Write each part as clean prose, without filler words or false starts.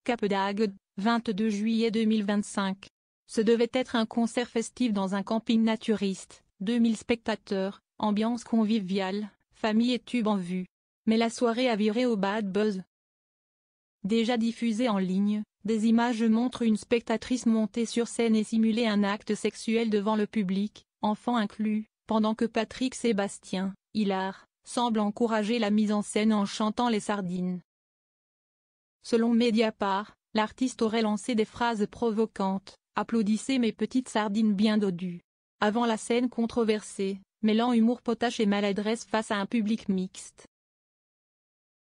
Cap d'Agde, 22 juillet 2025. Ce devait être un concert festif dans un camping naturiste, 2000 spectateurs, ambiance conviviale, famille et tubes en vue. Mais la soirée a viré au bad buzz. Déjà diffusée en ligne, des images montrent une spectatrice monter sur scène et simuler un acte sexuel devant le public, enfants inclus, pendant que Patrick Sébastien, hilar, semble encourager la mise en scène en chantant les sardines. Selon Mediapart, l'artiste aurait lancé des phrases provocantes, « Applaudissez mes petites sardines bien dodues », avant la scène controversée, mêlant humour potache et maladresse face à un public mixte.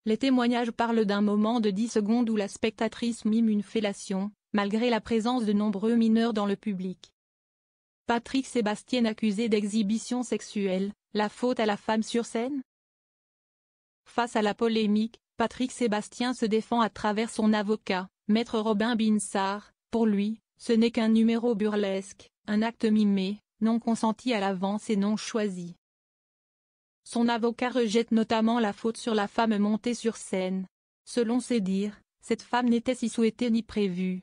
Les témoignages parlent d'un moment de 10 secondes où la spectatrice mime une fellation, malgré la présence de nombreux mineurs dans le public. Patrick Sébastien accusé d'exhibition sexuelle, la faute à la femme sur scène? Face à la polémique, Patrick Sébastien se défend à travers son avocat, Maître Robin Binsard. Pour lui, ce n'est qu'un numéro burlesque, un acte mimé, non consenti à l'avance et non choisi. Son avocat rejette notamment la faute sur la femme montée sur scène. Selon ses dires, cette femme n'était si souhaitée ni prévue.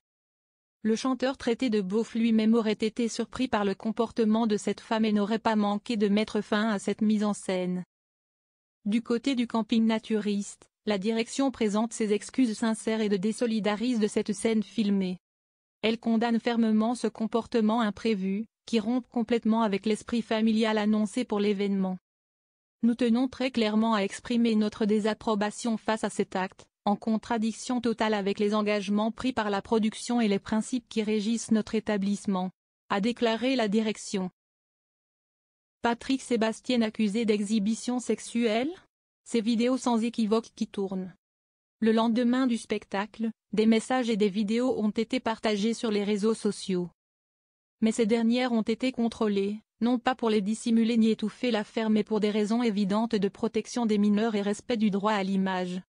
Le chanteur traité de beauf lui-même aurait été surpris par le comportement de cette femme et n'aurait pas manqué de mettre fin à cette mise en scène. Du côté du camping naturiste, la direction présente ses excuses sincères et se désolidarise de cette scène filmée. Elle condamne fermement ce comportement imprévu, qui rompt complètement avec l'esprit familial annoncé pour l'événement. Nous tenons très clairement à exprimer notre désapprobation face à cet acte, en contradiction totale avec les engagements pris par la production et les principes qui régissent notre établissement, a déclaré la direction. Patrick Sébastien accusé d'exhibition sexuelle? Ces vidéos sans équivoque qui tournent. Le lendemain du spectacle, des messages et des vidéos ont été partagés sur les réseaux sociaux. Mais ces dernières ont été contrôlées, non pas pour les dissimuler ni étouffer l'affaire mais pour des raisons évidentes de protection des mineurs et respect du droit à l'image.